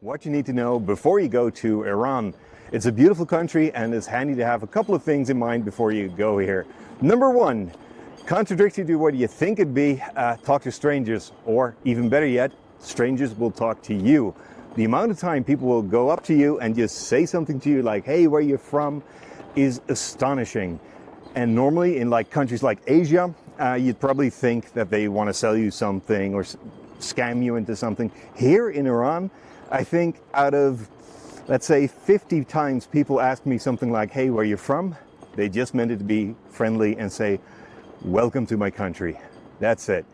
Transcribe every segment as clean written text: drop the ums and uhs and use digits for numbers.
What you need to know before you go to Iran. It's a beautiful country and it's handy to have a couple of things in mind before you go here. Number one, contradictory to what you think it'd be, talk to strangers, or even better yet, strangers will talk to you. The amount of time people will go up to you and just say something to you like, hey, where you from, is astonishing. And normally in countries like Asia, you'd probably think that they want to sell you something or scam you into something. Here in Iran, I think out of, let's say, 50 times people ask me something like, hey, where you from? They just meant it to be friendly and say, welcome to my country. That's it.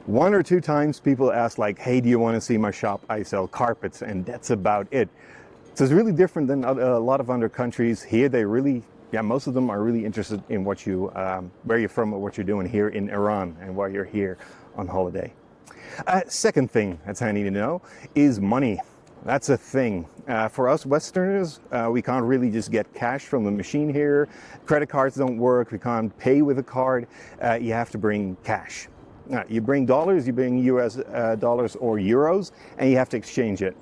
1 or 2 times people ask like, hey, do you want to see my shop? I sell carpets, and that's about it. So it's really different than a lot of other countries. Here they really, most of them are really interested in what you, where you're from or what you're doing here in Iran and why you're here on holiday. Second thing that's handy to know is money. That's a thing. For us Westerners, we can't really just get cash from the machine here. Credit cards don't work. We can't pay with a card. You have to bring cash. You bring dollars, you bring US dollars or euros, and you have to exchange it.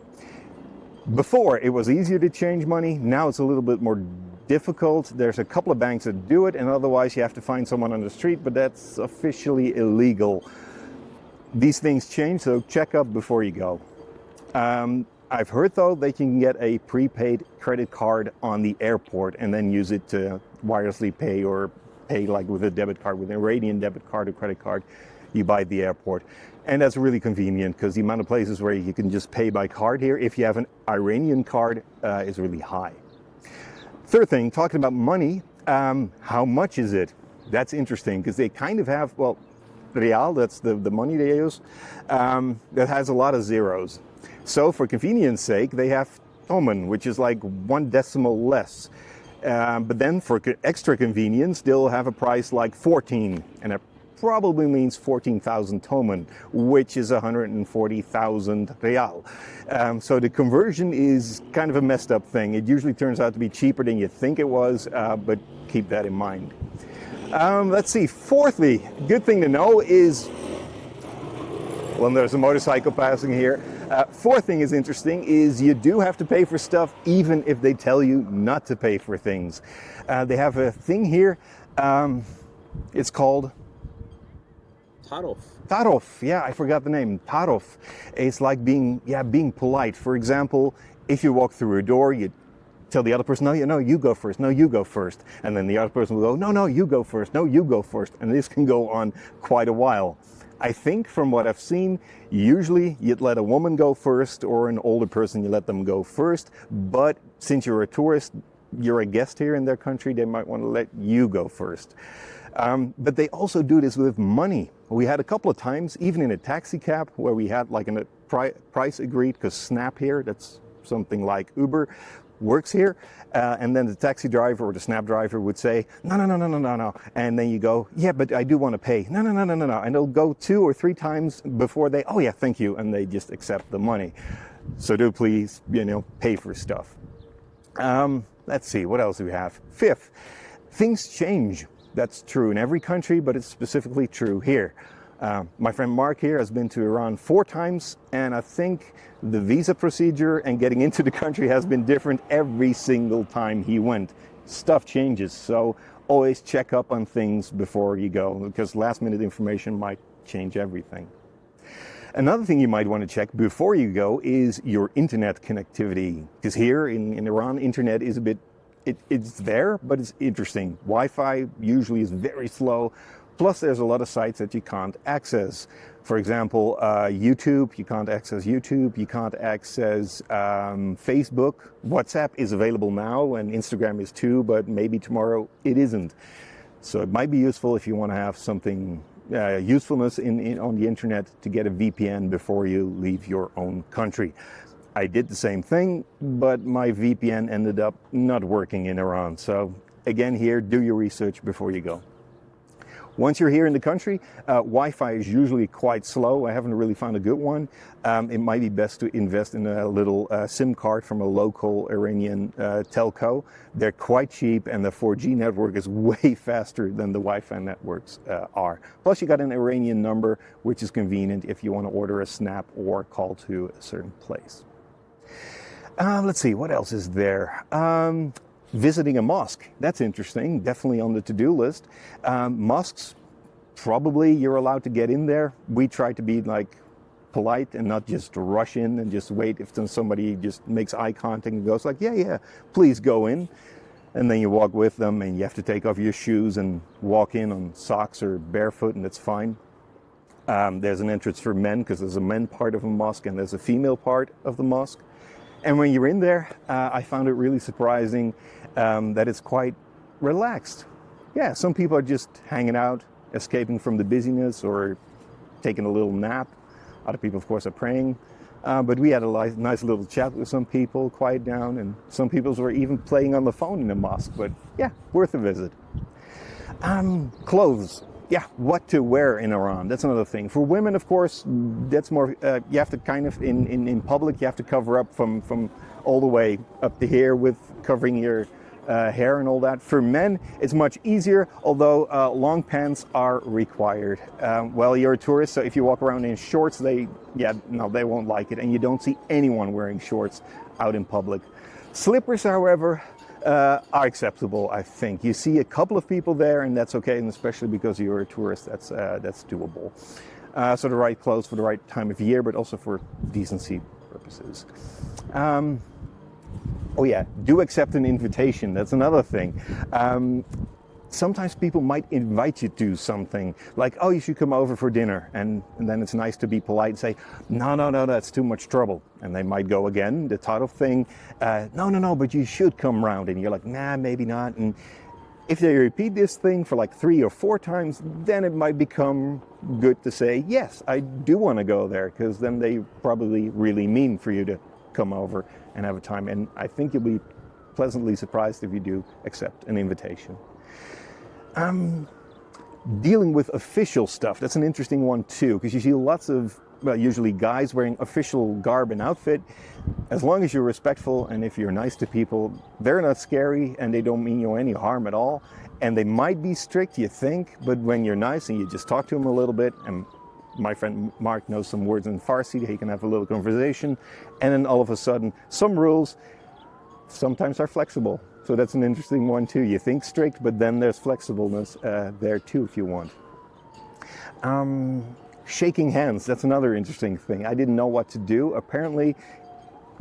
Before, it was easier to change money. Now it's a little bit more difficult. There's a couple of banks that do it, and otherwise you have to find someone on the street, but that's officially illegal. These things change, so check up before you go. I've heard, though, that you can get a prepaid credit card on the airport and then use it to wirelessly pay or pay like with a debit card, with an Iranian debit card or credit card you buy at the airport. And that's really convenient because the amount of places where you can just pay by card here, if you have an Iranian card, is really high. Third thing, talking about money, how much is it? That's interesting because they kind of have, well, real, that's the money they use, that has a lot of zeros. So for convenience sake, they have toman, which is like 1 decimal less. But then for extra convenience, they'll have a price like 14, and it probably means 14,000 toman, which is 140,000 real. So the conversion is kind of a messed up thing. It usually turns out to be cheaper than you think it was, but keep that in mind. Let's see, fourthly, good thing to know is, well, there's a motorcycle passing here. Fourth thing is interesting is you do have to pay for stuff even if they tell you not to pay for things. They have a thing here, it's called Tarof. Tarof, yeah, I forgot the name. Tarof. It's like being polite. For example, if you walk through a door, you tell the other person, no, you go first. No, you go first. And then the other person will go, no, you go first. No, you go first. And this can go on quite a while. I think from what I've seen, usually you'd let a woman go first or an older person, you let them go first. But since you're a tourist, you're a guest here in their country, they might want to let you go first. But they also do this with money. We had a couple of times, even in a taxi cab, where we had like a price agreed, because Snap here, that's something like Uber, works here. And then the taxi driver or the Snap driver would say, no. And then you go, yeah, but I do want to pay. No. And they'll go 2 or 3 times before they, oh yeah, thank you. And they just accept the money. So do please, pay for stuff. Let's see, what else do we have? Fifth, things change. That's true in every country, but it's specifically true here. My friend Mark here has been to Iran 4 times, and I think the visa procedure and getting into the country has been different every single time he went. Stuff changes, so always check up on things before you go, because last minute information might change everything. Another thing you might want to check before you go is your internet connectivity, because here in Iran, internet is a bit, it's there, but it's interesting. Wi-Fi usually is very slow. Plus, there's a lot of sites that you can't access. For example, YouTube, you can't access YouTube. You can't access Facebook. WhatsApp is available now, and Instagram is too, but maybe tomorrow it isn't. So it might be useful if you want to have something, usefulness on the internet, to get a VPN before you leave your own country. I did the same thing, but my VPN ended up not working in Iran. So again, here, do your research before you go. Once you're here in the country, Wi-Fi is usually quite slow. I haven't really found a good one. It might be best to invest in a little SIM card from a local Iranian telco. They're quite cheap, and the 4G network is way faster than the Wi-Fi networks are. Plus, you got an Iranian number, which is convenient if you want to order a Snap or call to a certain place. Let's see, what else is there? Visiting a mosque. That's interesting. Definitely on the to-do list. Mosques, probably you're allowed to get in there. We try to be like polite and not just rush in and just wait if somebody just makes eye contact and goes like, yeah, please go in. And then you walk with them and you have to take off your shoes and walk in on socks or barefoot, and that's fine. There's an entrance for men because there's a men part of a mosque and there's a female part of the mosque. And when you're in there, I found it really surprising that it's quite relaxed. Yeah, some people are just hanging out, escaping from the busyness or taking a little nap. Other people, of course, are praying. But we had a nice little chat with some people, quiet down, and some people were even playing on the phone in the mosque. But yeah, worth a visit. Clothes. Yeah, what to wear in Iran. That's another thing. For women, of course, that's more, you have to kind of, in public, you have to cover up from all the way up to here with covering your hair and all that. For men, it's much easier, although long pants are required. Well, you're a tourist, so if you walk around in shorts, they won't like it, and you don't see anyone wearing shorts out in public. Slippers, however, are acceptable, I think. You see a couple of people there, and that's okay, and especially because you're a tourist, that's doable. So the right clothes for the right time of year, but also for decency purposes. Oh yeah, do accept an invitation. That's another thing. Sometimes people might invite you to something, like, oh, you should come over for dinner. And then it's nice to be polite and say, no, that's too much trouble. And they might go again, the title thing, no, but you should come round. And you're like, nah, maybe not. And if they repeat this thing for like 3 or 4 times, then it might become good to say, yes, I do want to go there, because then they probably really mean for you to come over and have a time. And I think you'll be pleasantly surprised if you do accept an invitation. Dealing with official stuff, that's an interesting one too, because you see lots of, well, usually guys wearing official garb and outfit. As long as you're respectful and if you're nice to people, they're not scary and they don't mean you any harm at all. And they might be strict, you think, but when you're nice and you just talk to them a little bit, and my friend Mark knows some words in Farsi, he can have a little conversation, and then all of a sudden, some rules sometimes are flexible. So that's an interesting one too. You think strict, but then there's flexibleness there too if you want. Shaking hands, that's another interesting thing. I didn't know what to do. Apparently,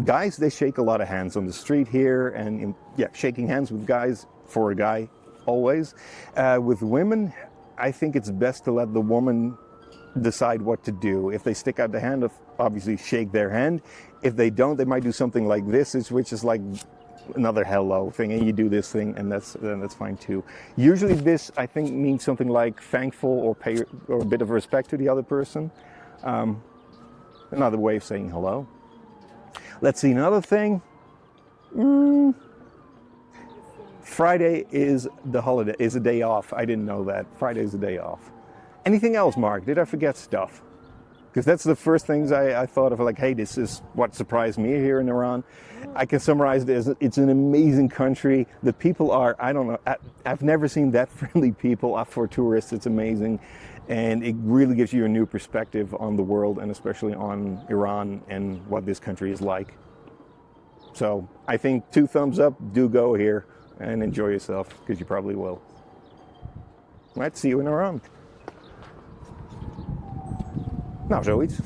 guys, they shake a lot of hands on the street here, and shaking hands with guys, for a guy, always. With women, I think it's best to let the woman decide what to do. If they stick out the hand, obviously shake their hand. If they don't, they might do something like this, which is like another hello thing, and you do this thing, and that's fine too. Usually this, I think, means something like thankful or pay or a bit of respect to the other person. Another way of saying hello. Let's see, another thing. Friday is the holiday, is a day off. I didn't know that. Friday is a day off. Anything else, Mark? Did I forget stuff? Because that's the first things I thought of, like, hey, this is what surprised me here in Iran. I can summarize it as it's an amazing country. The people are, I don't know, I've never seen that friendly people for tourists. It's amazing. And it really gives you a new perspective on the world, and especially on Iran and what this country is like. So I think 2 thumbs up, do go here and enjoy yourself, because you probably will. All right, see you in Iran. Nou, zoiets.